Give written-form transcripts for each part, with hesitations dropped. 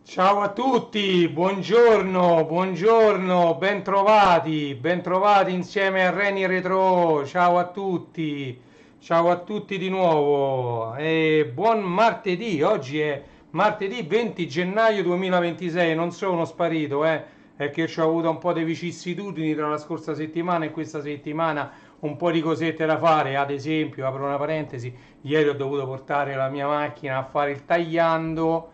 Ciao a tutti, buongiorno, buongiorno, bentrovati insieme a Reni Retro. Ciao a tutti di nuovo e buon martedì. Oggi è martedì 20 gennaio 2026. Non sono sparito, è che ho avuto un po' di vicissitudini tra la scorsa settimana e questa settimana, un po' di cosette da fare. Ad esempio, apro una parentesi, ieri ho dovuto portare la mia macchina a fare il tagliando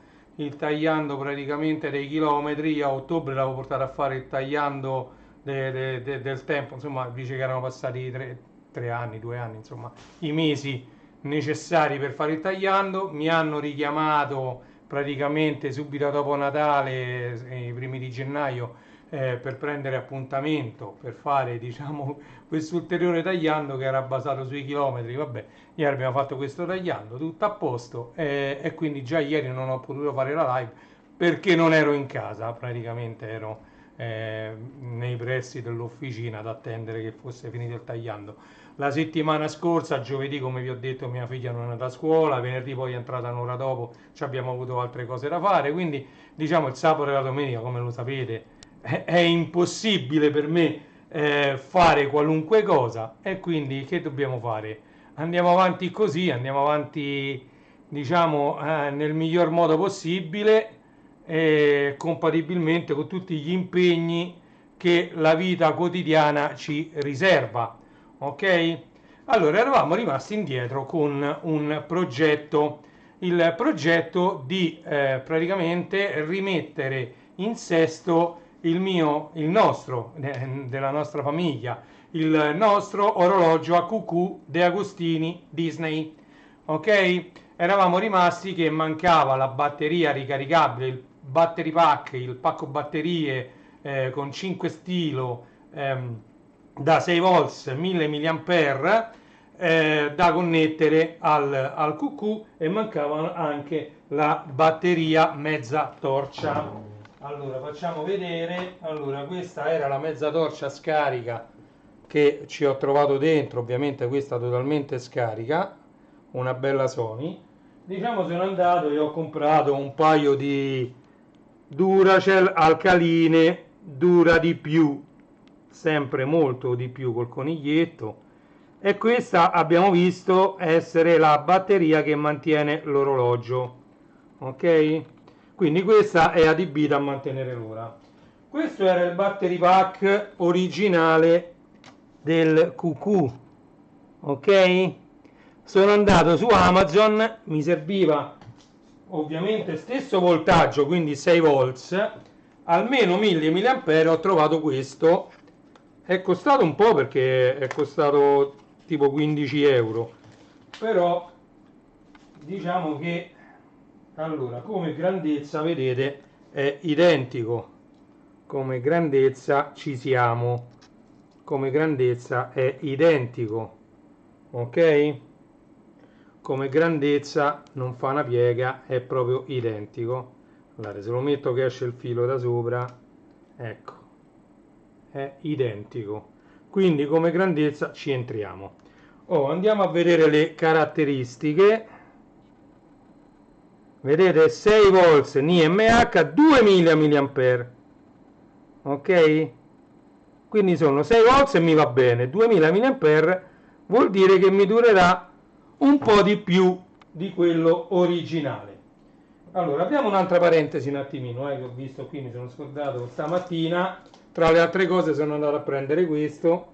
praticamente dei chilometri. A ottobre l'avevo portato a fare il tagliando del tempo, insomma, dice che erano passati 3 anni, 2 anni, insomma, i mesi necessari per fare il tagliando. Mi hanno richiamato praticamente subito dopo Natale, i primi di gennaio, per prendere appuntamento per fare, diciamo, questo ulteriore tagliando che era basato sui chilometri. Vabbè, ieri abbiamo fatto questo tagliando, tutto a posto, e quindi già ieri non ho potuto fare la live perché non ero in casa, praticamente ero nei pressi dell'officina ad attendere che fosse finito il tagliando. La settimana scorsa, giovedì, come vi ho detto, mia figlia non è andata a scuola, venerdì poi è entrata un'ora dopo, ci abbiamo avuto altre cose da fare, quindi diciamo il sabato e la domenica, come lo sapete, è impossibile per me fare qualunque cosa, e quindi che dobbiamo fare? Andiamo avanti così, andiamo avanti, diciamo, nel miglior modo possibile, compatibilmente con tutti gli impegni che la vita quotidiana ci riserva. Ok? Allora, eravamo rimasti indietro con un progetto, il progetto di praticamente rimettere in sesto il nostro, della nostra famiglia, il nostro orologio a cucù De Agostini Disney. Ok? Eravamo rimasti che mancava la batteria ricaricabile, il battery pack, il pacco batterie con 5 stilo, da 6 volts 1000 mAh, da connettere al QQ, e mancava anche la batteria mezza torcia. Allora facciamo vedere. Allora, questa era la mezza torcia scarica che ci ho trovato dentro, ovviamente questa totalmente scarica, una bella Sony. Diciamo, sono andato e ho comprato un paio di Duracell alcaline, dura di più, sempre molto di più col coniglietto, e questa abbiamo visto essere la batteria che mantiene l'orologio. Ok? Quindi questa è adibita a mantenere l'ora. Questo era il battery pack originale del QQ. Ok? Sono andato su Amazon, mi serviva ovviamente stesso voltaggio, quindi 6 volts, almeno 1000 mAh. Ho trovato questo, è costato un po' perché è costato tipo 15 euro, però diciamo che, allora, come grandezza vedete è identico, come grandezza ci siamo, come grandezza è identico. Ok? Come grandezza non fa una piega, è proprio identico. Allora, se lo metto che esce il filo da sopra, ecco, è identico. Quindi come grandezza ci entriamo. Andiamo a vedere le caratteristiche. Vedete, 6 volts NIMH, 2000 mAh. Ok? Quindi sono 6 volts e mi va bene. 2000 mAh vuol dire che mi durerà un po' di più di quello originale. Allora, apriamo un'altra parentesi un attimino, che ho visto qui, mi sono scordato stamattina. Tra le altre cose sono andato a prendere questo,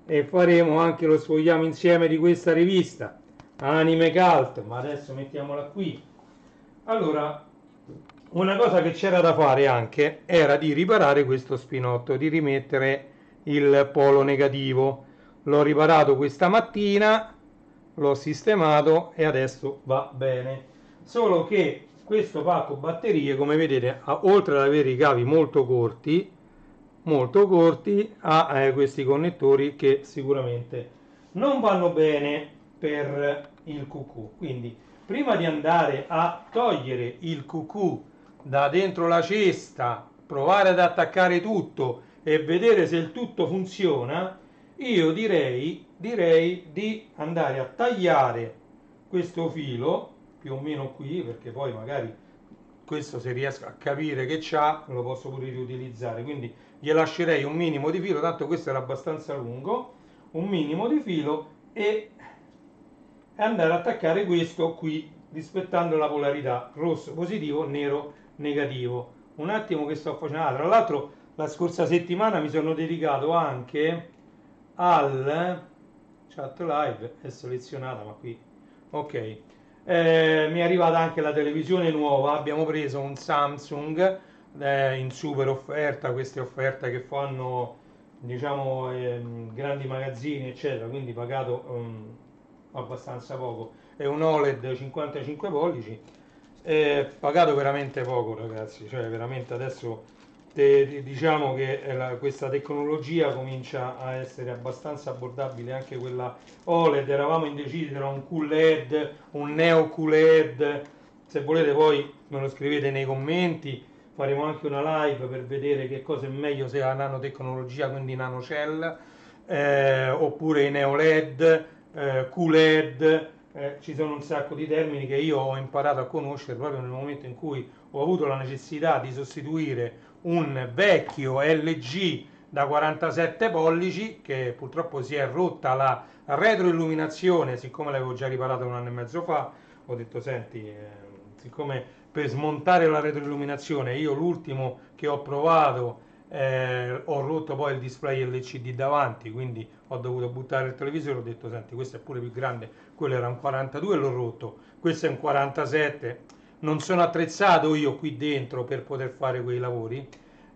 e faremo anche lo sfogliamo insieme di questa rivista, Anime Cult, ma adesso mettiamola qui. Allora, una cosa che c'era da fare anche era di riparare questo spinotto, di rimettere il polo negativo. L'ho riparato questa mattina, l'ho sistemato e adesso va bene. Solo che questo pacco batterie, come vedete, oltre ad avere i cavi molto corti, ha questi connettori che sicuramente non vanno bene per il cucù. Quindi prima di andare a togliere il cucù da dentro la cesta, provare ad attaccare tutto e vedere se il tutto funziona, io direi di andare a tagliare questo filo più o meno qui, perché poi magari questo, se riesco a capire che c'ha, lo posso pure riutilizzare, quindi gli lascerei un minimo di filo, tanto questo era abbastanza lungo, un minimo di filo, e andare ad attaccare questo qui rispettando la polarità rosso positivo, nero negativo. Un attimo che sto facendo. Ah, tra l'altro la scorsa settimana mi sono dedicato anche al chat live, è selezionata ma qui ok. Mi è arrivata anche la televisione nuova, abbiamo preso un Samsung in super offerta, queste offerte che fanno diciamo grandi magazzini eccetera, quindi pagato abbastanza poco. È un OLED 55 pollici, pagato veramente poco ragazzi, cioè veramente adesso diciamo che questa tecnologia comincia a essere abbastanza abbordabile, anche quella OLED, eravamo indecisi tra un QLED, un Neo QLED, se volete poi me lo scrivete nei commenti, faremo anche una live per vedere che cosa è meglio, se la nanotecnologia, quindi nanocell, oppure i Neo LED, QLED, ci sono un sacco di termini che io ho imparato a conoscere proprio nel momento in cui ho avuto la necessità di sostituire un vecchio LG da 47 pollici che purtroppo si è rotta la retroilluminazione, siccome l'avevo già riparata un anno e mezzo fa. Ho detto senti, siccome per smontare la retroilluminazione io l'ultimo che ho provato ho rotto poi il display LCD davanti, quindi ho dovuto buttare il televisore, ho detto senti questo è pure più grande, quello era un 42 e l'ho rotto, questo è un 47, non sono attrezzato io qui dentro per poter fare quei lavori.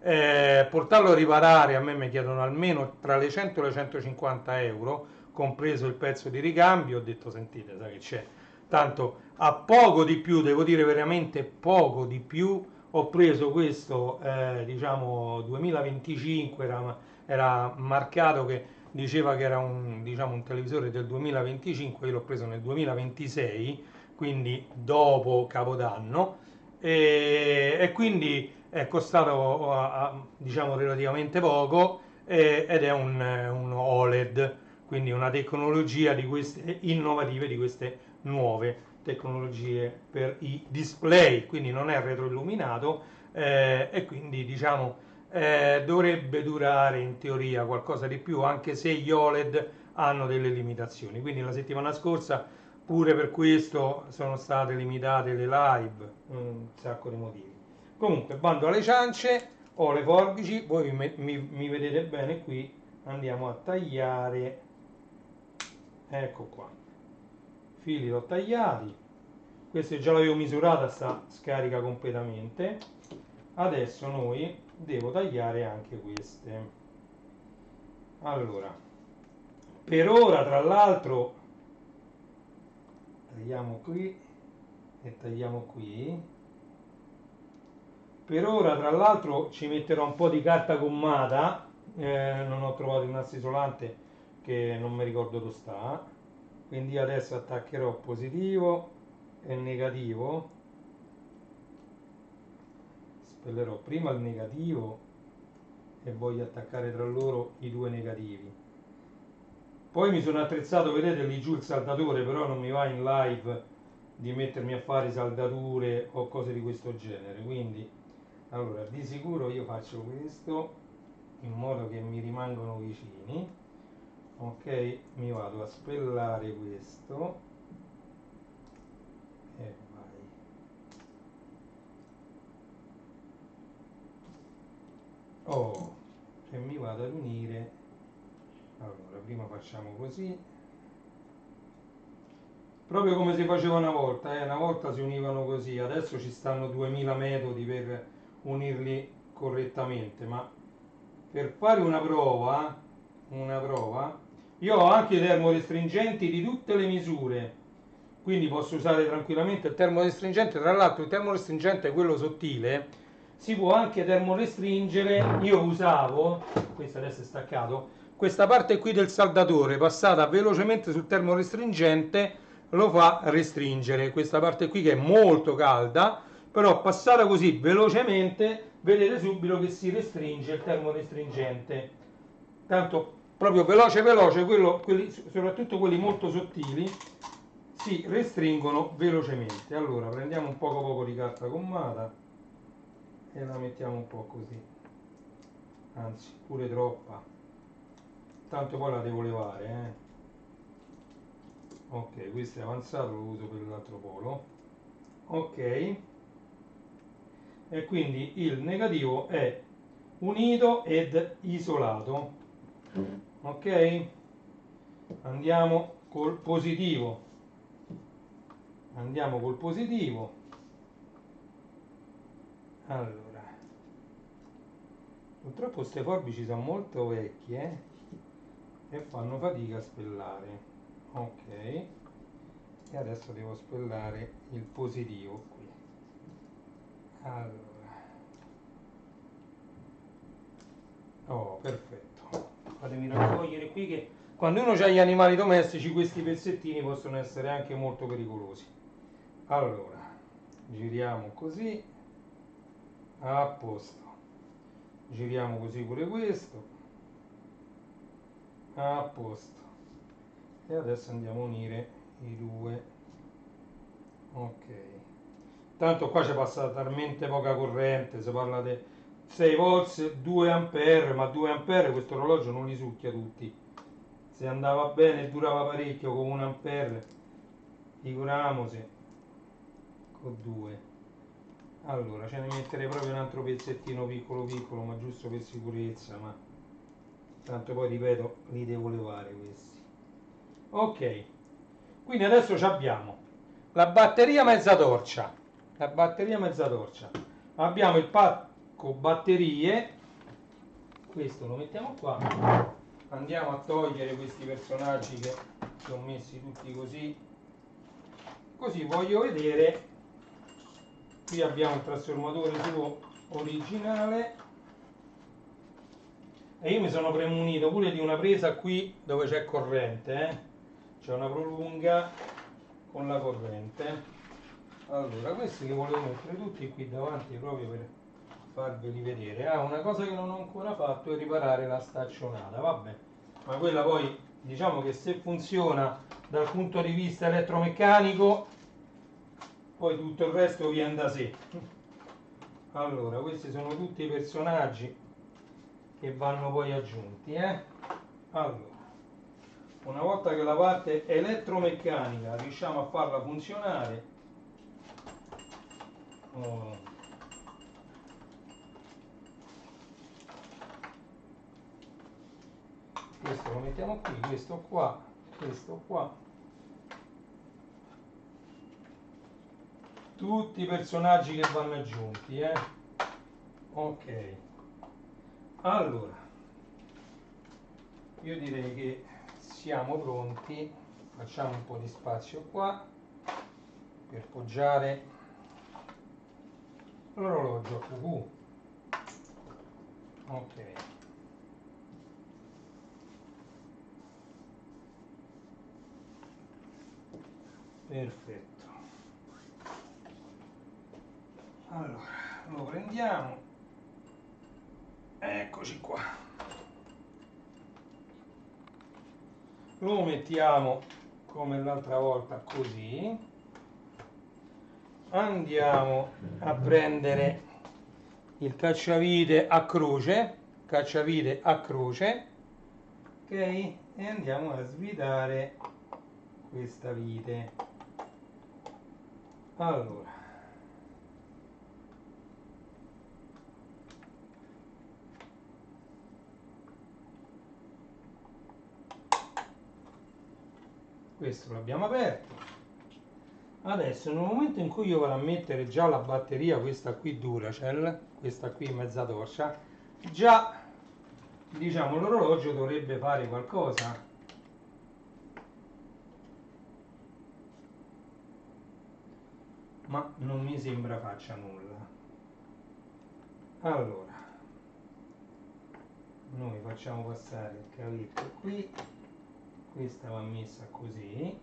Portarlo a riparare a me mi chiedono almeno tra le 100 e le 150 euro, compreso il pezzo di ricambio. Ho detto sentite, sai che c'è, tanto a poco di più, devo dire veramente poco di più, ho preso questo diciamo 2025, era marcato che diceva che era un, diciamo, un televisore del 2025, io l'ho preso nel 2026, quindi dopo Capodanno, e quindi è costato diciamo relativamente poco, ed è un OLED, quindi una tecnologia di queste innovative, di queste nuove tecnologie per i display, quindi non è retroilluminato, e quindi diciamo dovrebbe durare in teoria qualcosa di più, anche se gli OLED hanno delle limitazioni. Quindi la settimana scorsa pure per questo sono state limitate le live, un sacco di motivi. Comunque, bando alle ciance, ho le forbici, voi mi vedete bene qui, andiamo a tagliare, ecco qua, fili l'ho tagliati, questo già l'avevo misurata, sta scarica completamente, adesso noi devo tagliare anche queste. Allora, per ora tra l'altro tagliamo qui e tagliamo qui. Per ora tra l'altro ci metterò un po' di carta gommata, non ho trovato il nastro isolante che non mi ricordo dove sta, quindi adesso attaccherò positivo e negativo, spellerò prima il negativo e voglio attaccare tra loro i due negativi. Poi mi sono attrezzato, vedete lì giù il saldatore, però non mi va in live di mettermi a fare saldature o cose di questo genere, quindi allora di sicuro io faccio questo in modo che mi rimangono vicini, ok, mi vado a spellare questo e vai. Oh, e mi vado ad unire. Allora prima facciamo così, proprio come si faceva una volta si univano così, adesso ci stanno 2000 metodi per unirli correttamente, ma per fare una prova, io ho anche i termorestringenti di tutte le misure, quindi posso usare tranquillamente il termorestringente. Tra l'altro il termorestringente, quello sottile, si può anche termorestringere. Io usavo, questo adesso è staccato, questa parte qui del saldatore passata velocemente sul termorestringente lo fa restringere. Questa parte qui che è molto calda, però passata così velocemente vedete subito che si restringe il termorestringente. Tanto proprio veloce veloce, soprattutto quelli molto sottili, si restringono velocemente. Allora prendiamo un poco di carta gommata e la mettiamo un po' così, anzi pure troppa, tanto poi la devo levare, ok, questo è avanzato, lo uso per l'altro polo. Ok, e quindi il negativo è unito ed isolato. Ok, andiamo col positivo. Andiamo col positivo. Allora, purtroppo queste forbici sono molto vecchie e fanno fatica a spellare. Ok, e adesso devo spellare il positivo qui. Allora, oh, perfetto. Fatemi raccogliere qui che quando uno ha gli animali domestici questi pezzettini possono essere anche molto pericolosi. Allora, giriamo così, a posto. Giriamo così pure questo, a posto. E adesso andiamo a unire i due. Ok. Tanto qua c'è passata talmente poca corrente, si parla di 6 volts, 2 ampere, ma 2 ampere questo orologio non li succhia tutti. Se andava bene e durava parecchio con 1 ampere, figuriamoci con 2. Allora, ce ne metterei proprio un altro pezzettino piccolo piccolo, ma giusto per sicurezza, ma tanto poi ripeto, li devo levare questi. Ok, quindi adesso abbiamo la batteria mezza torcia, abbiamo il pacco batterie, questo lo mettiamo qua, andiamo a togliere questi personaggi che sono messi tutti così, così voglio vedere. Qui abbiamo il trasformatore suo originale e io mi sono premunito pure di una presa qui dove c'è corrente, c'è una prolunga con la corrente. Allora, questi li volevo mettere tutti qui davanti proprio per farveli vedere. Una cosa che non ho ancora fatto è riparare la staccionata, vabbè, ma quella poi diciamo che se funziona dal punto di vista elettromeccanico poi tutto il resto viene da sé. Allora, questi sono tutti i personaggi che vanno poi aggiunti, Allora, una volta che la parte elettromeccanica riusciamo a farla funzionare, questo lo mettiamo qui, questo qua, tutti i personaggi che vanno aggiunti, ok. Allora, io direi che siamo pronti, facciamo un po' di spazio qua per poggiare l'orologio a QQ. Ok, perfetto. Allora, lo prendiamo, eccoci qua, lo mettiamo come l'altra volta così, andiamo a prendere il cacciavite a croce, ok, e andiamo a svitare questa vite. Allora, questo l'abbiamo aperto. Adesso nel momento in cui io vado a mettere già la batteria, questa qui Duracell, questa qui mezza torcia, già diciamo l'orologio dovrebbe fare qualcosa. Ma non mi sembra faccia nulla. Allora, noi facciamo passare il cavetto qui, questa va messa così,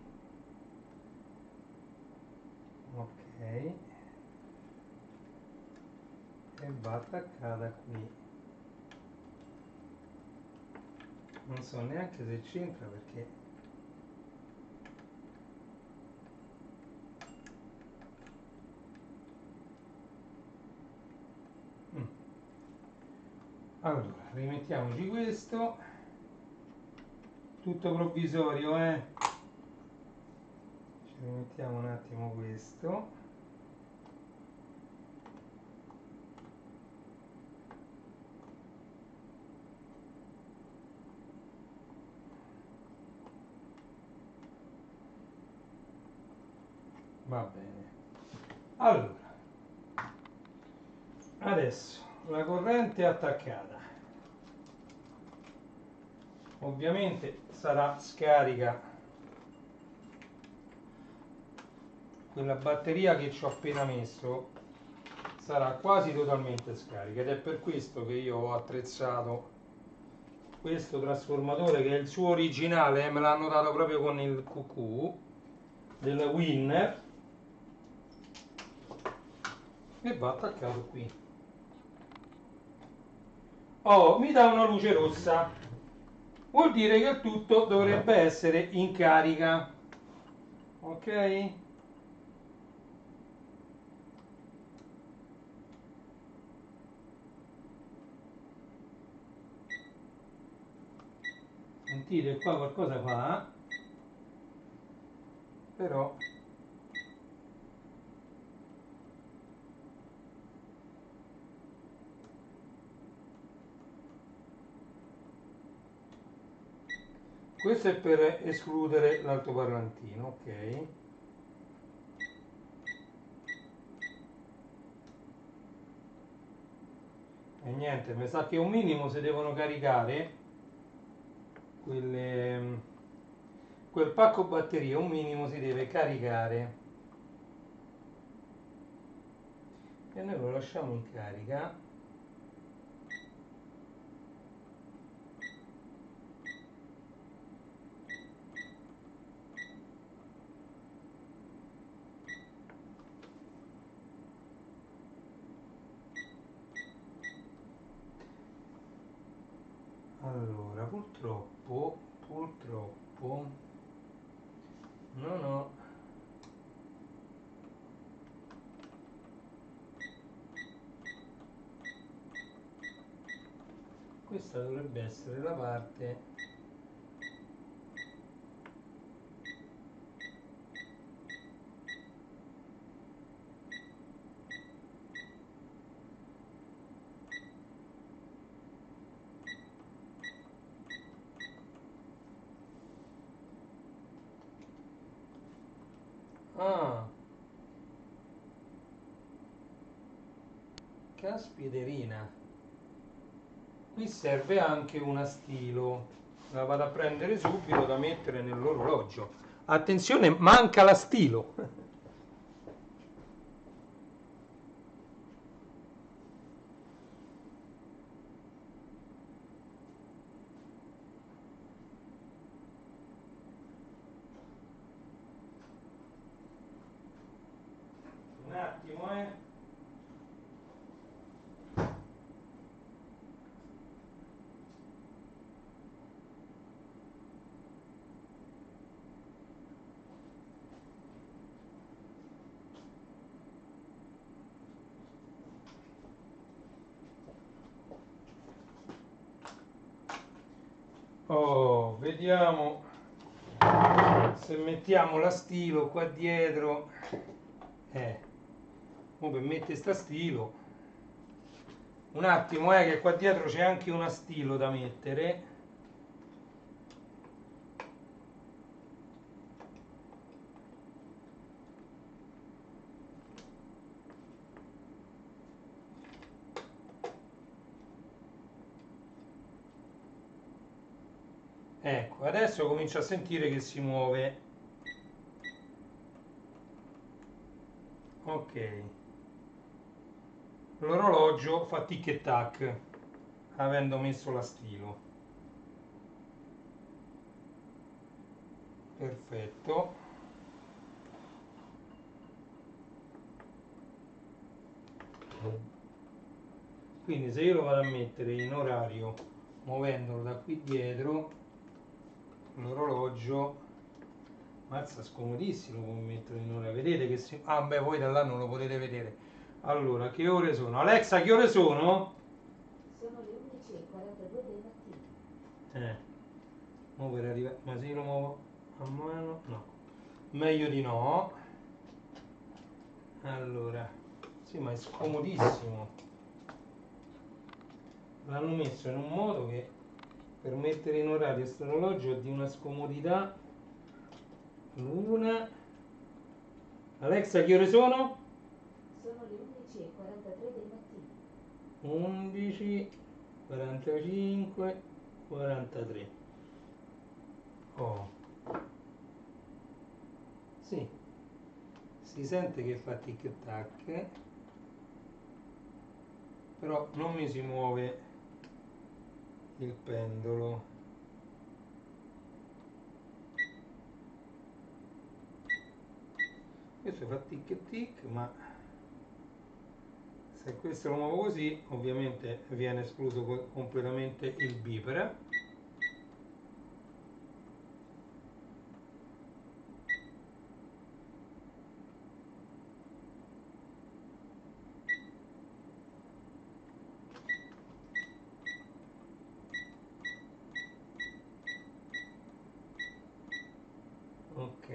ok, e va attaccata qui. Non so neanche se c'entra perché allora rimettiamoci questo, tutto provvisorio, ci rimettiamo un attimo questo. Va bene. Allora, adesso la corrente è attaccata. Ovviamente sarà scarica quella batteria che ci ho appena messo, sarà quasi totalmente scarica, ed è per questo che io ho attrezzato questo trasformatore, che è il suo originale, me l'hanno dato proprio con il QQ del Winner, e va attaccato qui. Oh, mi dà una luce rossa, vuol dire che il tutto dovrebbe essere in carica, ok? Sentite, qua qualcosa fa, però questo è per escludere l'altoparlantino, ok? E niente, mi sa che un minimo si devono caricare quel pacco batterie, un minimo si deve caricare, e noi lo lasciamo in carica. Allora, purtroppo non ho questa, dovrebbe essere la parte. Ah, caspiterina, qui serve anche una stilo, la vado a prendere subito da mettere nell'orologio. Attenzione, manca la stilo. Un attimo, Oh, vediamo se mettiamo la stilo qua dietro. Mo per mettere sta stilo, un attimo, che qua dietro c'è anche una stilo da mettere. Ecco, adesso comincio a sentire che si muove. Ok, l'orologio fa tic e tac. avendo messo la stilo. Perfetto. Quindi se io lo vado a mettere in orario muovendolo da qui dietro, l'orologio, mazza, scomodissimo come metterlo in orario. Vedete che si... Ah beh, voi da là non lo potete vedere. Allora, che ore sono? Alexa, che ore sono? Sono le 11:42 del mattino. Mo per arrivare... Ma se io lo muovo a mano? No. Meglio di no. Allora, sì, ma è scomodissimo. L'hanno messo in un modo che per mettere in orario questo orologio è di una scomodità. L'una. Alexa, che ore sono? Sono le 11:43 del mattino. 11, 45, 43. Oh, sì, si sente che fa tic tac, però non mi si muove il pendolo. Questo fa tic tic, ma se questo lo muovo così, ovviamente viene escluso completamente il bipera. Ok.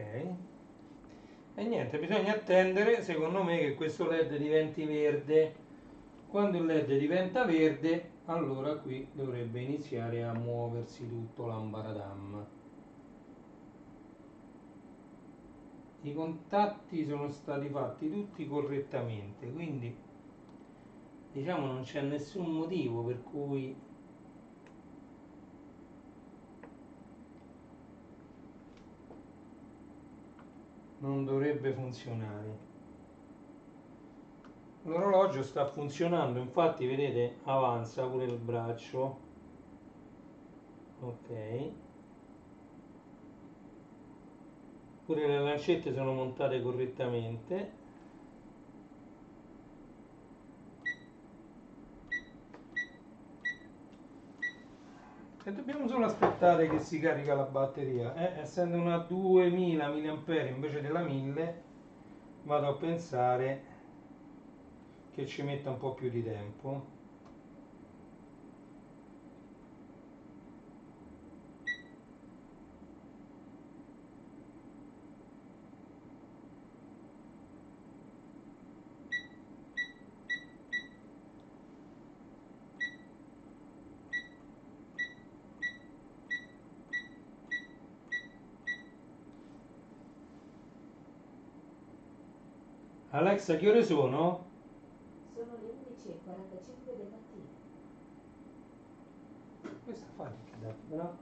E niente, bisogna attendere, secondo me, che questo LED diventi verde. Quando il LED diventa verde, allora qui dovrebbe iniziare a muoversi tutto l'ambaradam. I contatti sono stati fatti tutti correttamente, quindi diciamo non c'è nessun motivo per cui non dovrebbe funzionare. L'orologio sta funzionando, infatti vedete avanza pure il braccio. Ok, pure le lancette sono montate correttamente. E dobbiamo solo aspettare che si carica la batteria. Essendo una 2000 mAh invece della 1000, vado a pensare che ci metta un po' più di tempo. Alexa, che ore sono? Sono le 11:45 del mattino. Questa fa che date, però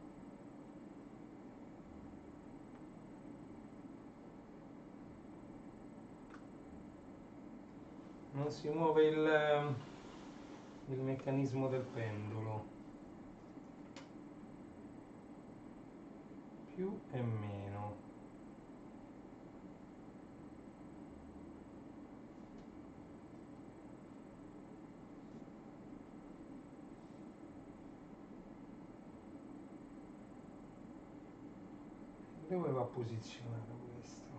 non si muove il meccanismo del pendolo. Più e meno. Dove va posizionato questo?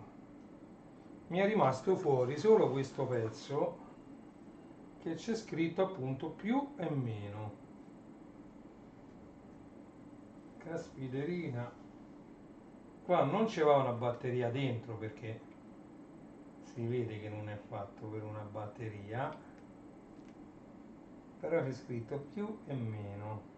Mi è rimasto fuori solo questo pezzo che c'è scritto appunto più e meno. Caspiterina. Qua non c'era una batteria dentro perché si vede che non è fatto per una batteria, però c'è scritto più e meno.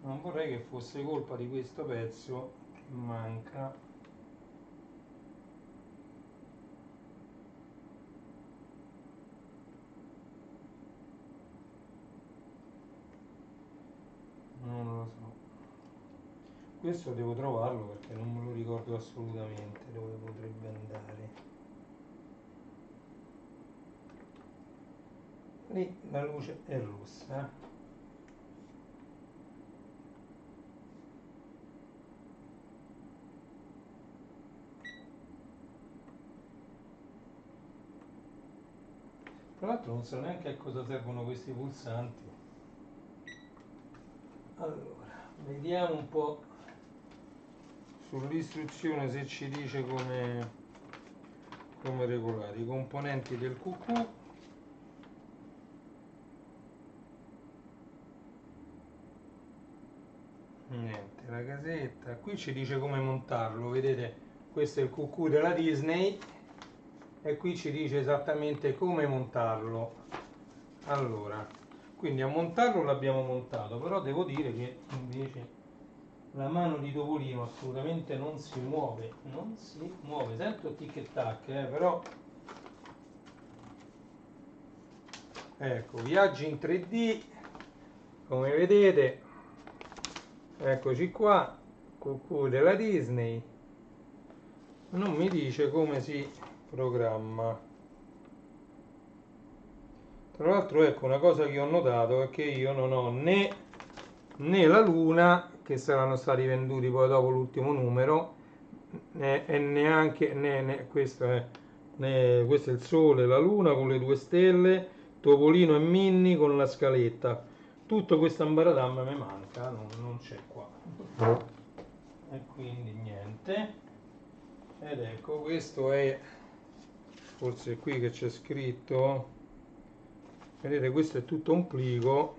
Non vorrei che fosse colpa di questo pezzo che manca. Non lo so. Questo devo trovarlo perché non me lo ricordo assolutamente dove potrebbe andare. lì la luce è rossa. Tra l'altro non so neanche a cosa servono questi pulsanti. Allora, vediamo un po' sull'istruzione se ci dice come regolare i componenti del QQ. Niente, la casetta. Qui ci dice come montarlo, vedete? Questo è il QQ della Disney e qui ci dice esattamente come montarlo. Allora, quindi a montarlo l'abbiamo montato, però devo dire che invece la mano di Topolino assolutamente non si muove, sento tic e tac, però ecco, viaggi in 3D, come vedete, eccoci qua, QQ della Disney, non mi dice come si programma. Tra l'altro, ecco, una cosa che ho notato è che io non ho né la luna, che saranno stati venduti poi dopo l'ultimo numero, e neanche questo è questo è il sole, la luna con le due stelle, Topolino e Minnie con la scaletta. Tutto questo ambaradam mi manca, non c'è qua. E quindi niente. Ed ecco, questo è forse qui che c'è scritto. Vedete, questo è tutto un plico,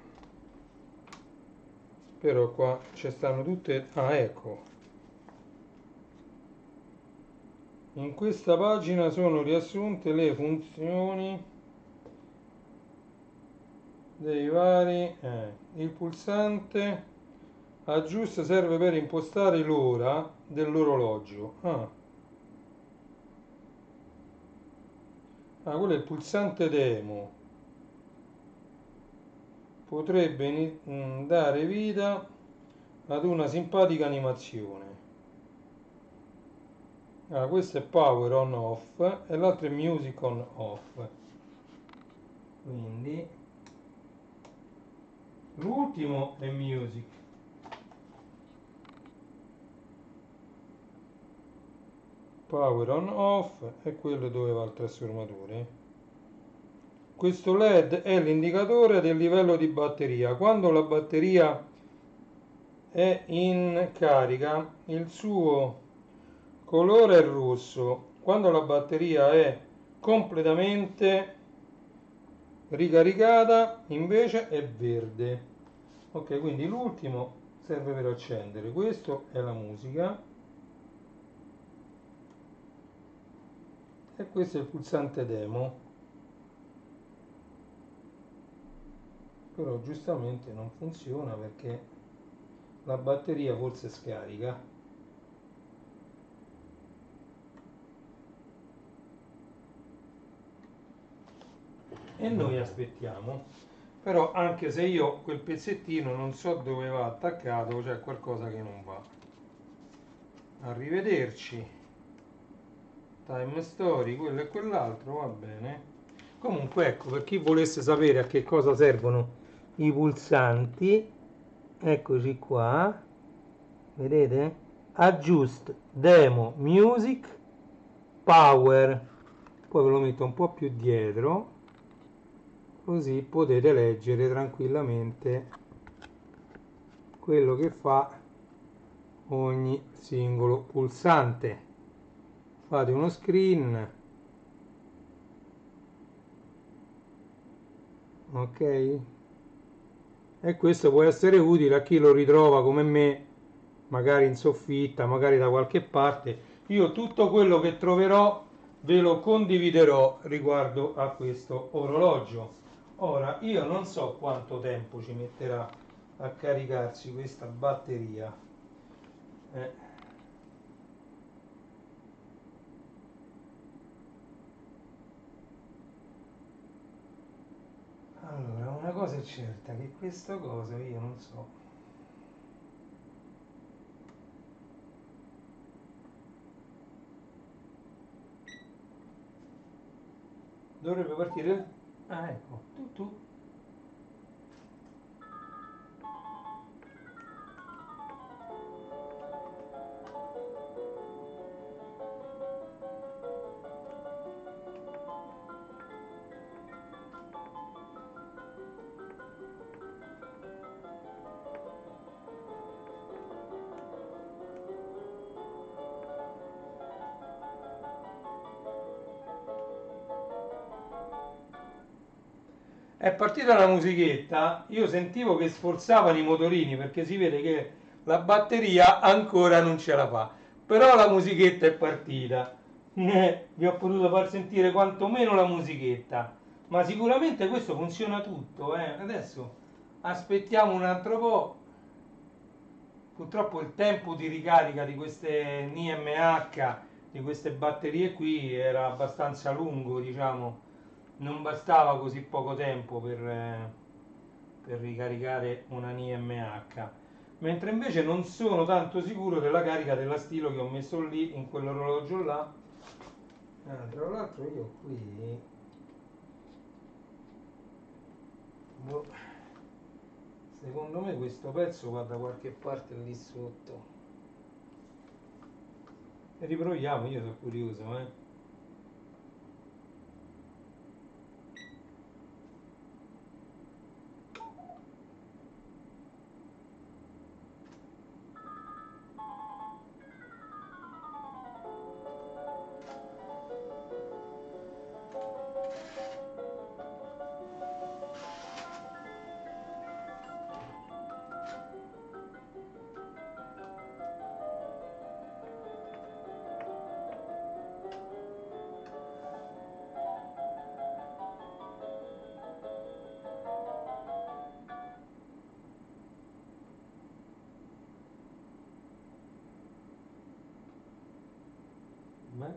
però qua ci stanno tutte. Ah, ecco, in questa pagina sono riassunte le funzioni dei vari. Il pulsante aggiusta serve per impostare l'ora dell'orologio. Quello è il pulsante demo. Potrebbe dare vita ad una simpatica animazione. Questo è power on off e l'altro è music on off. Quindi l'ultimo è music. Power on off è quello dove va il trasformatore. Questo LED è l'indicatore del livello di batteria. Quando la batteria è in carica, il suo colore è rosso. Quando la batteria è completamente ricaricata, invece è verde. Ok, quindi l'ultimo serve per accendere. Questo è la musica. E questo è il pulsante demo. Però giustamente non funziona perché la batteria forse scarica. E noi aspettiamo. Però anche se io quel pezzettino non so dove va attaccato, c'è qualcosa che non va. Arrivederci. Time story, quello e quell'altro, va bene. Comunque ecco, per chi volesse sapere a che cosa servono i pulsanti, eccoci qua, vedete? Adjust, demo, music, power. Poi ve lo metto un po' più dietro, così potete leggere tranquillamente quello che fa ogni singolo pulsante. Fate uno screen, ok? E questo può essere utile a chi lo ritrova come me, magari in soffitta, magari da qualche parte. Io tutto quello che troverò ve lo condividerò riguardo a questo orologio. Ora, io non so quanto tempo ci metterà a caricarsi questa batteria. Allora, una cosa è certa, che questa cosa io non so. Dovrebbe partire Ah, ecco, tu. È partita la musichetta, io sentivo che sforzavano i motorini perché si vede che la batteria ancora non ce la fa, però la musichetta è partita. Vi ho potuto far sentire quantomeno la musichetta, ma sicuramente questo funziona tutto, eh. Adesso aspettiamo un altro po'. Purtroppo il tempo di ricarica di queste NIMH, di queste batterie qui, era abbastanza lungo, diciamo, non bastava così poco tempo per ricaricare una NIMH. Mentre invece non sono tanto sicuro della carica della stilo che ho messo lì in quell'orologio là. Ah, tra l'altro io qui, boh, secondo me questo pezzo va da qualche parte lì sotto. E riproviamo, io sono curioso, eh. Beh.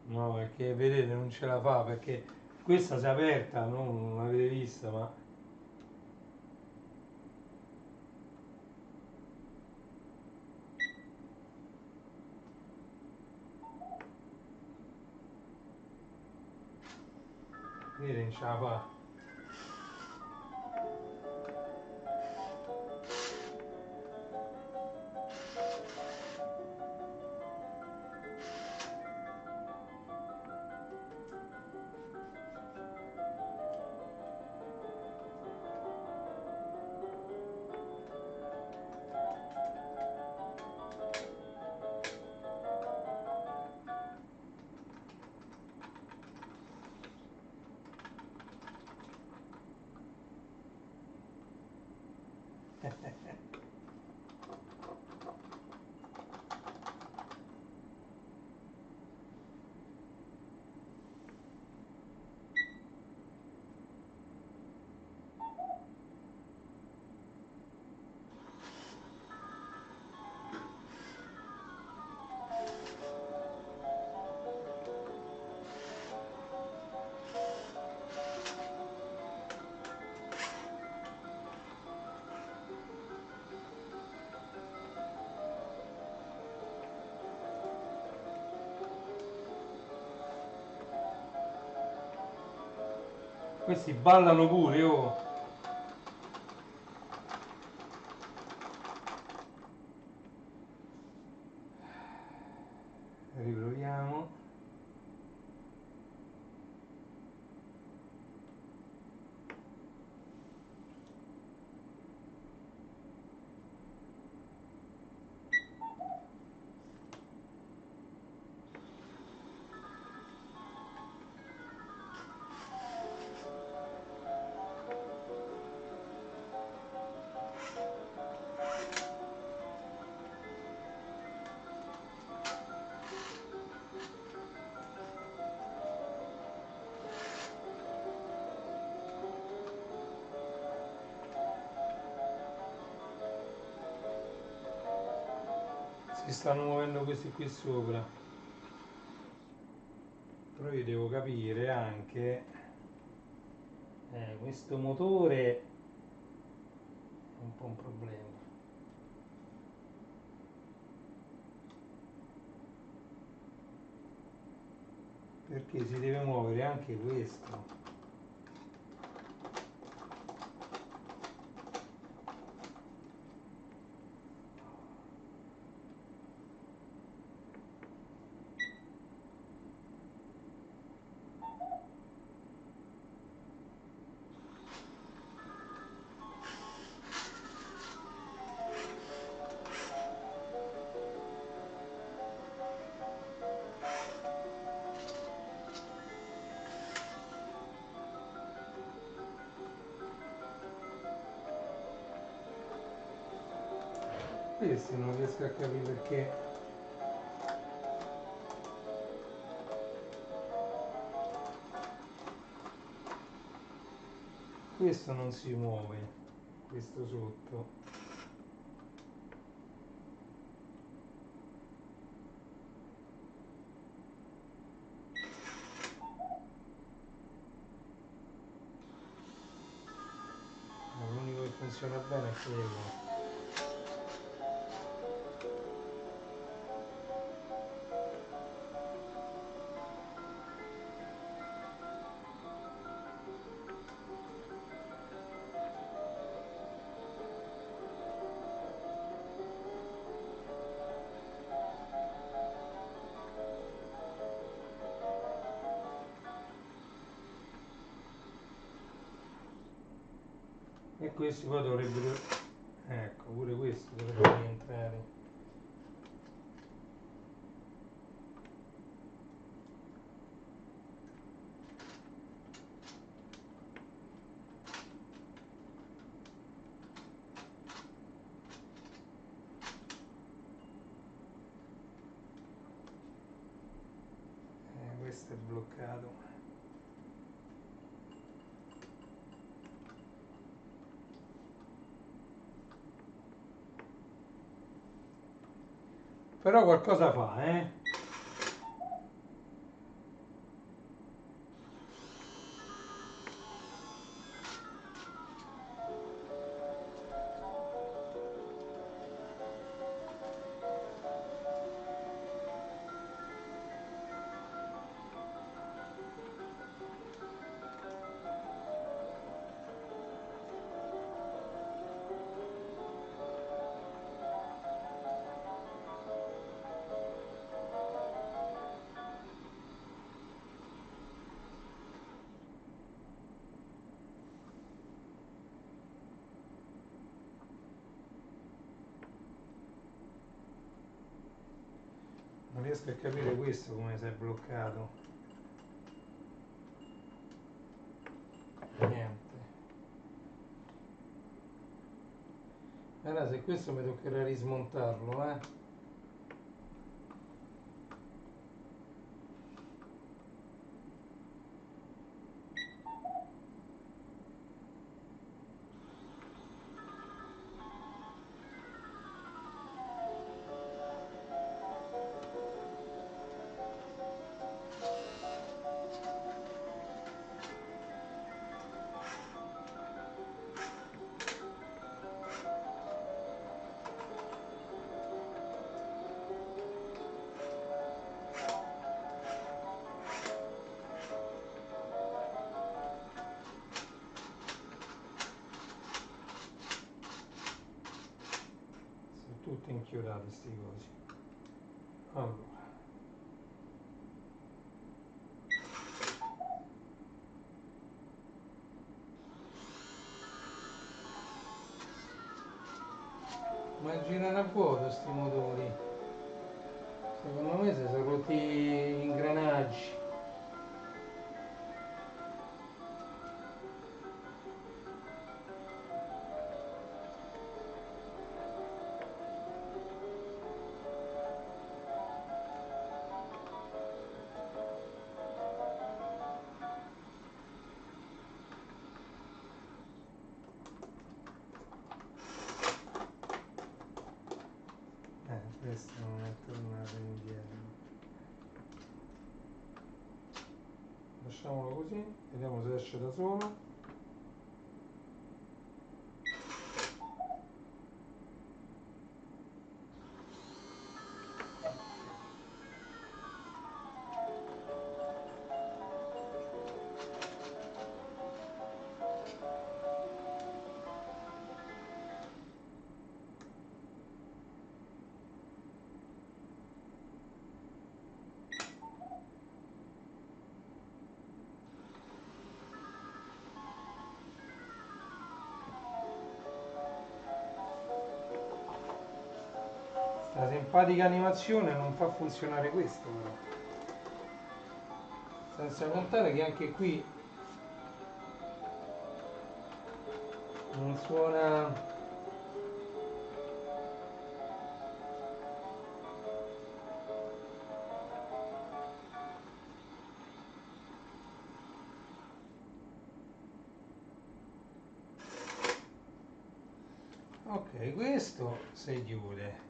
No, perché vedete non ce la fa, perché questa si è aperta, no? Non l'avete vista, ma vedete non ce la fa. Questi ballano pure, oh. Riproviamo. Si stanno muovendo questi qui sopra. Però io devo capire anche questo motore è un po' un problema. perché si deve muovere anche questo. Questo non riesco a capire perché questo non si muove, questo sotto. L'unico che funziona bene è quello. E questi poi dovrebbero, ecco, pure questo dovrebbe rientrare. Questo è bloccato. Però qualcosa fa, eh? Non riesco a capire questo come si è bloccato. Niente. Allora se questo mi toccherà rismontarlo, eh? Sono tutti inchiodati sti cosi. Allora. Ma girano a vuoto sti motori. Secondo me si sono rotti gli ingranaggi. Questo non è tornato indietro. Lasciamolo così, vediamo se esce da solo. simpatica animazione non fa funzionare questo però. Senza contare che anche qui non suona. Ok, questo si chiude,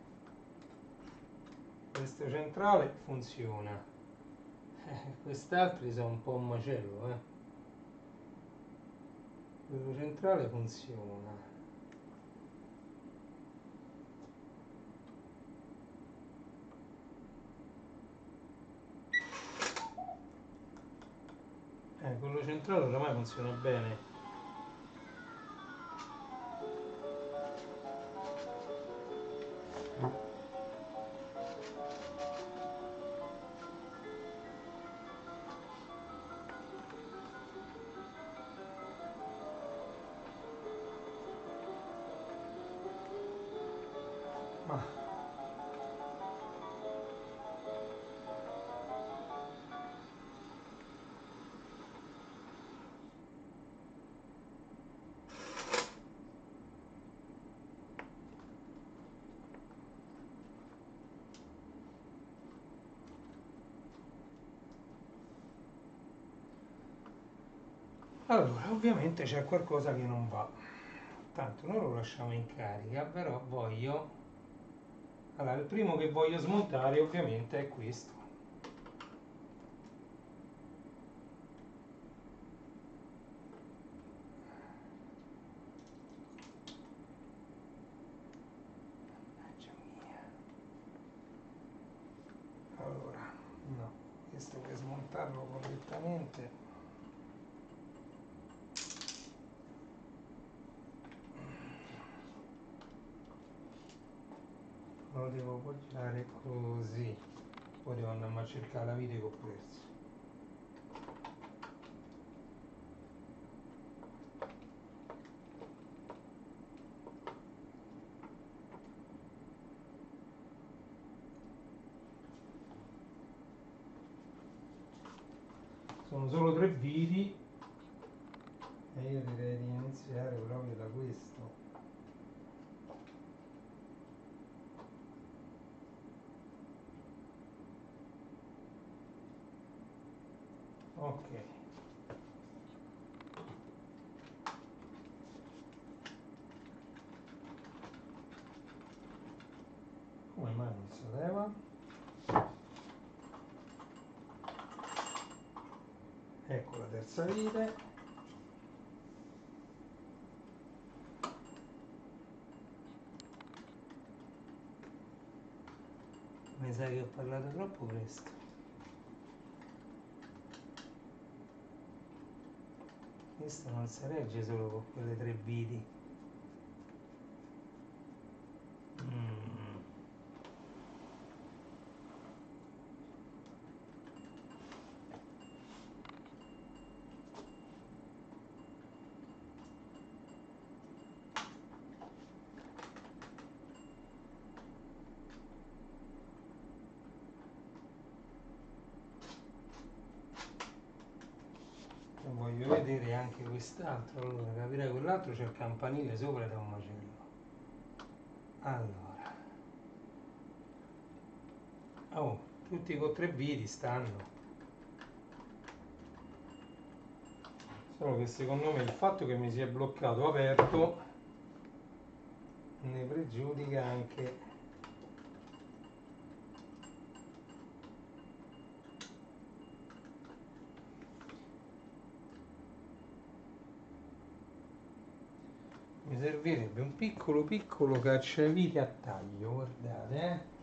questo centrale funziona, quest'altro sono un po' un macello, quello centrale funziona. Quello centrale oramai funziona bene. Ma allora, ovviamente c'è qualcosa che non va. Tanto noi lo lasciamo in carica, però voglio. Allora, il primo che voglio smontare ovviamente è questo. Mannaggia mia. Allora, no, questo per smontarlo correttamente. Lo devo appoggiare così, poi devo andare a cercare la vite che ho perso. Sono solo 3 viti e io direi di iniziare proprio da questo. Ok. Come mai non si leva? Ecco la terza vite. Mi sa che ho parlato troppo presto. Questo non si regge solo con quelle 3 viti. Voglio vedere anche quest'altro, allora capirei quell'altro c'è il campanile sopra ed è un macello. Allora, oh, tutti con 3 viti stanno. Solo che secondo me il fatto che mi sia bloccato aperto ne pregiudica anche. Mi servirebbe un piccolo cacciavite a taglio, guardate.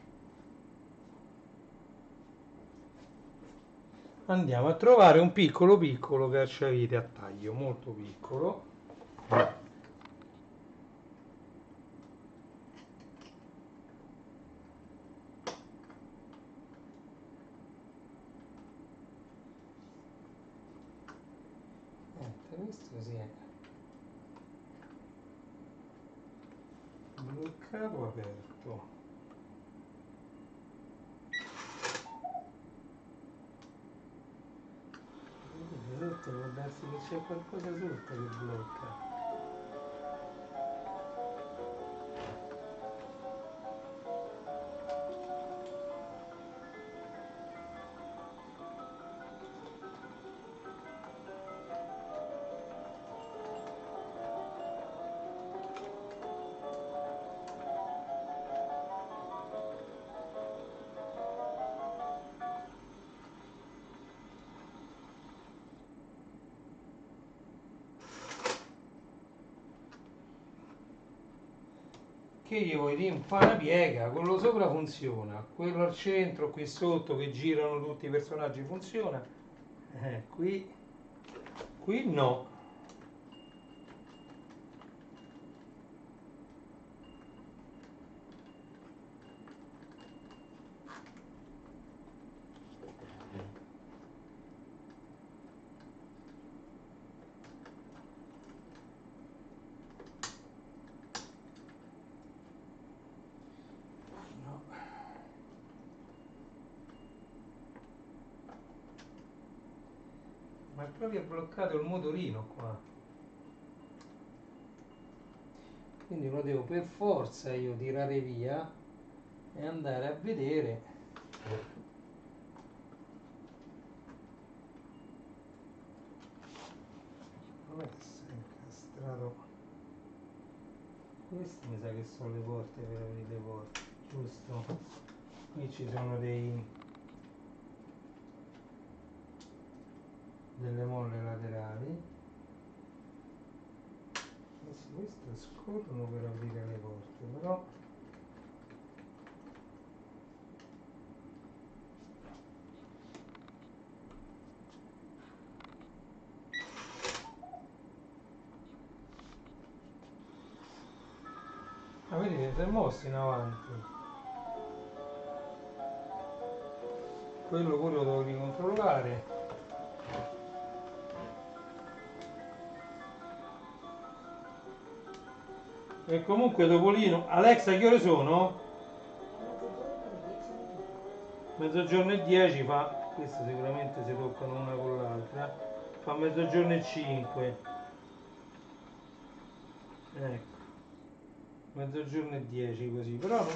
Andiamo a trovare un piccolo cacciavite a taglio, molto piccolo. Questo si è bloccato aperto. sotto, può darsi che c'è qualcosa sotto che blocca. Che gli vuoi dire? Fa una piega, quello sopra funziona, quello al centro, qui sotto che girano tutti i personaggi funziona. Qui no. No. Ma è proprio bloccato il motorino qua. Quindi lo devo per forza io tirare via e andare a vedere. Dov'è che si è incastrato? Queste mi sa che sono le porte per aprire le porte, giusto? Qui ci sono delle molle laterali. Queste scorrono per aprire le porte, però vedete, si è mosso in avanti. Quello pure lo devo ricontrollare. E comunque Topolino, Alexa, che ore sono? Mezzogiorno e 10 minuti. Mezzogiorno e 10 fa, queste sicuramente si toccano una con l'altra, fa mezzogiorno e 5, ecco, mezzogiorno e 10 così, però non...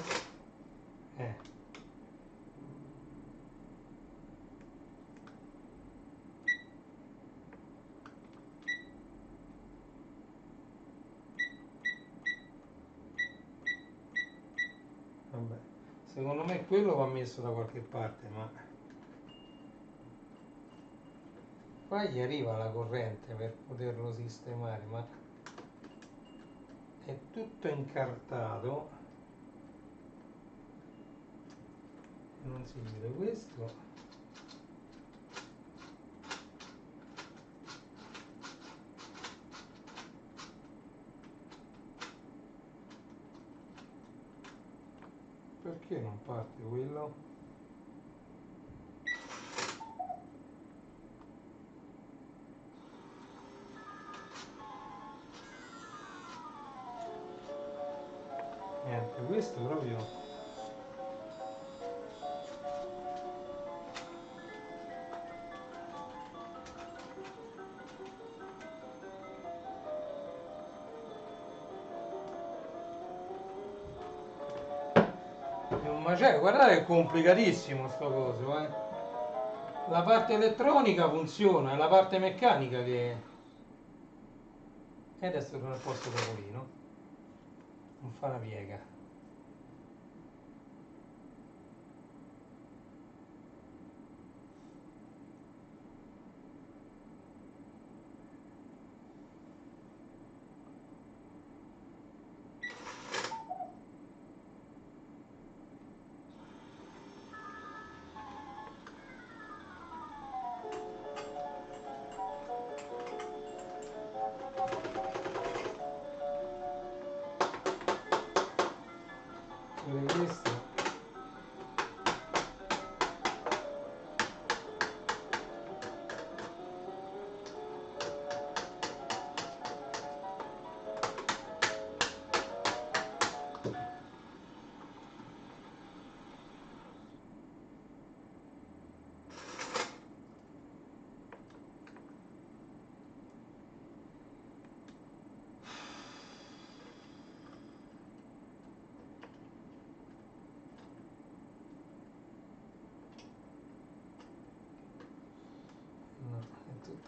vabbè, secondo me quello va messo da qualche parte, ma qua gli arriva la corrente per poterlo sistemare, ma è tutto incartato e non si vede questo. Perché non parte quello? Niente, questo proprio... è un macello, guardate che è complicatissimo sto coso, eh. La parte elettronica funziona, è la parte meccanica che... E adesso torna al posto Topolino, non fa una piega.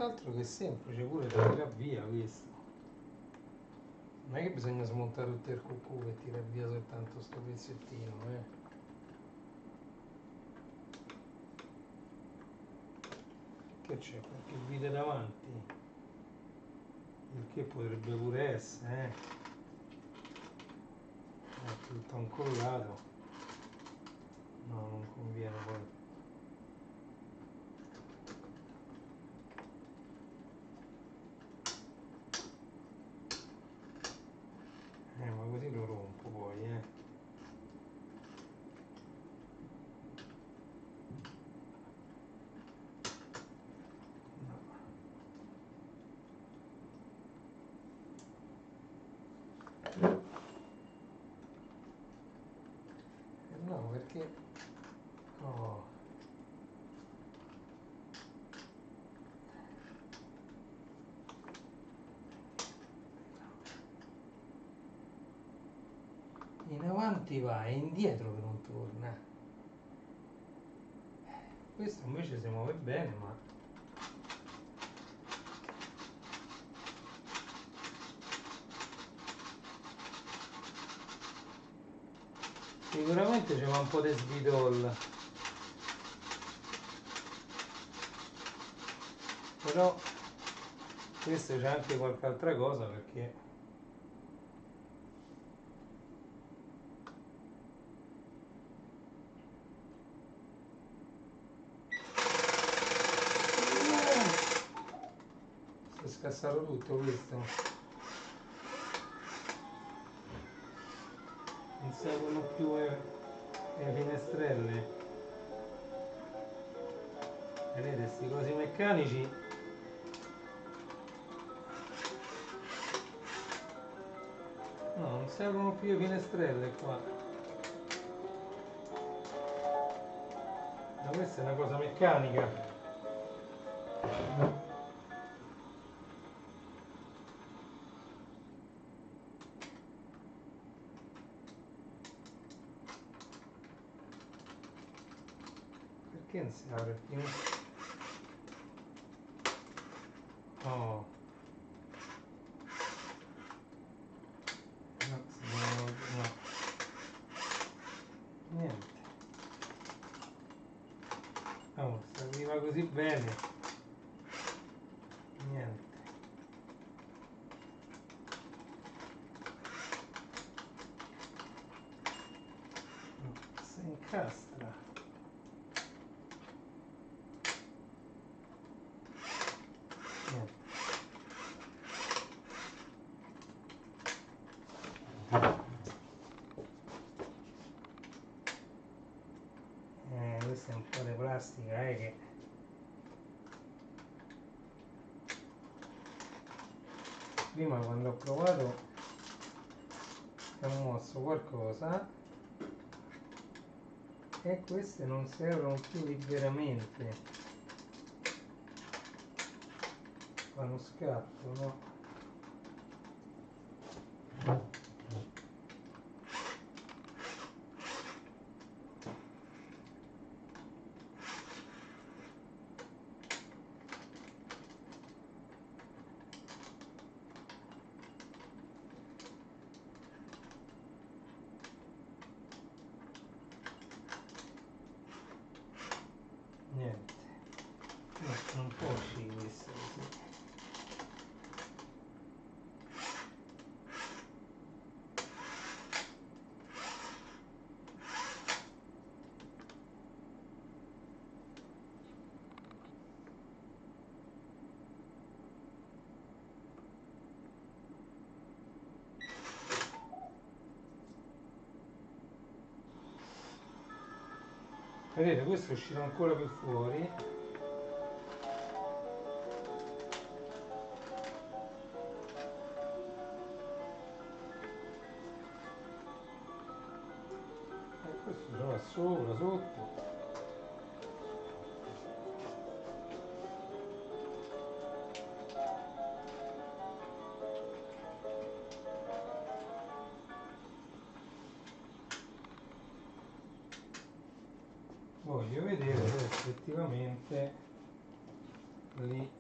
tutt'altro che semplice pure da tirare via questo. Non è che bisogna smontare tutto il cucù e tirare via soltanto sto pezzettino, Che c'è? Qualche vite davanti? Il che potrebbe pure essere, È tutto incollato. No, non conviene poi. Ma così lo rompo poi, No, perché... Oh. In avanti va e indietro che non torna. Questo invece si muove bene, ma... Sicuramente c'è un po' di svidol. Però questo c'è anche qualche altra cosa perché... Si è scassato tutto questo. Non servono più le finestrelle. Vedete, questi cosi meccanici no, non servono più le finestrelle qua. Ma questa è una cosa meccanica. Perché non si apre più? Oh. No, no. Niente. Oh, si arriva così bene. Niente. Si incastra. Niente. Questa è un po' di plastica, che... Prima quando ho provato ho mosso qualcosa e queste non si aprono più liberamente. Fanno scatto, no? Niente. No, non può uscire questo così. Vedete, questo uscirà ancora più fuori. E questo ce l'ha sopra, sotto. Voglio vedere se effettivamente lì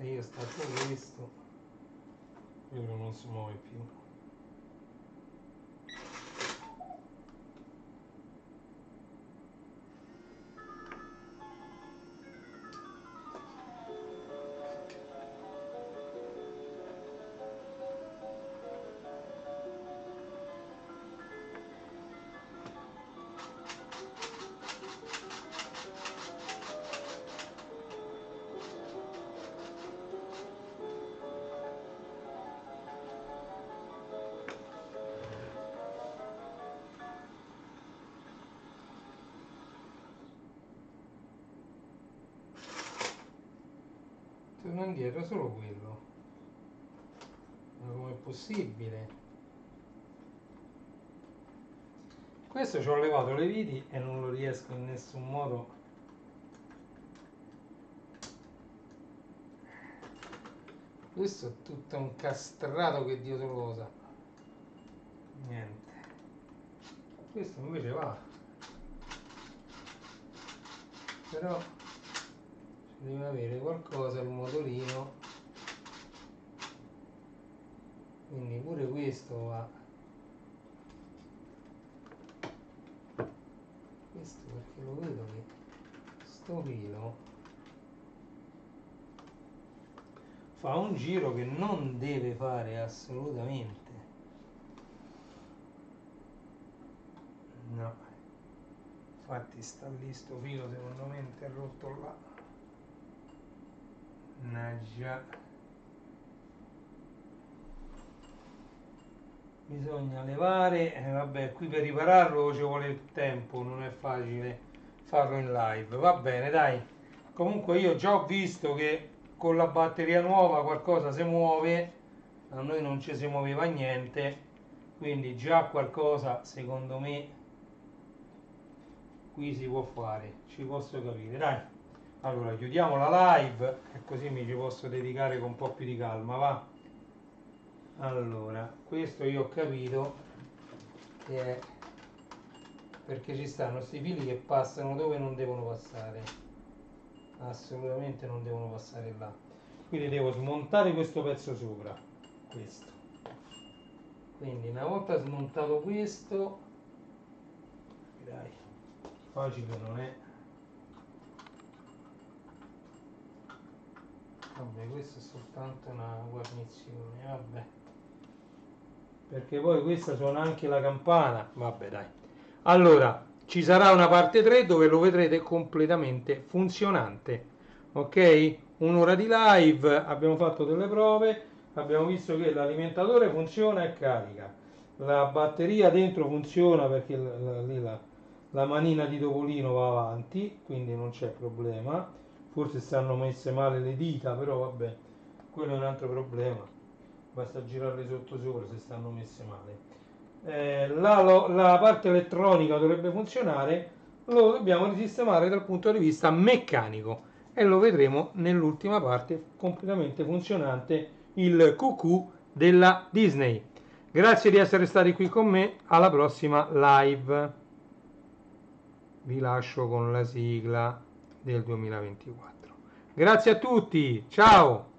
e io stacco questo, quello non si muove più. Torno indietro solo quello. Ma com'è possibile? Questo ci ho levato le viti e non lo riesco in nessun modo. Questo è tutto un castrato che Dio solo lo sa. Niente. Questo invece va. Però deve avere qualcosa il motorino, quindi pure questo va. Questo perché lo vedo che sto filo fa un giro che non deve fare assolutamente. No, infatti sta lì sto filo, secondo me è interrotto là. Mannaggia, bisogna levare, vabbè, qui per ripararlo ci vuole il tempo, non è facile farlo in live. Va bene, dai, comunque io già ho visto che con la batteria nuova qualcosa si muove, a noi non ci si muoveva niente, quindi già qualcosa secondo me qui si può fare, ci posso capire, dai. Allora chiudiamo la live e così mi ci posso dedicare con un po' più di calma, va? Allora, questo io ho capito che è perché ci stanno questi fili che passano dove non devono passare, assolutamente non devono passare là, quindi devo smontare questo pezzo sopra, questo. Quindi una volta smontato questo, dai, facile non è. Vabbè, questo è soltanto una guarnizione, vabbè. Perché poi questa suona anche la campana, vabbè dai. Allora, ci sarà una parte 3 dove lo vedrete completamente funzionante, ok? Un'ora di live, abbiamo fatto delle prove, abbiamo visto che l'alimentatore funziona e carica, la batteria dentro funziona perché la manina di Topolino va avanti, quindi non c'è problema. Forse stanno messe male le dita, però vabbè, quello è un altro problema, basta girarle sotto sopra se stanno messe male. La parte elettronica dovrebbe funzionare, lo dobbiamo risistemare dal punto di vista meccanico e lo vedremo nell'ultima parte completamente funzionante, il cucù della Disney. Grazie di essere stati qui con me, alla prossima live. Vi lascio con la sigla del 2024. Grazie a tutti, ciao!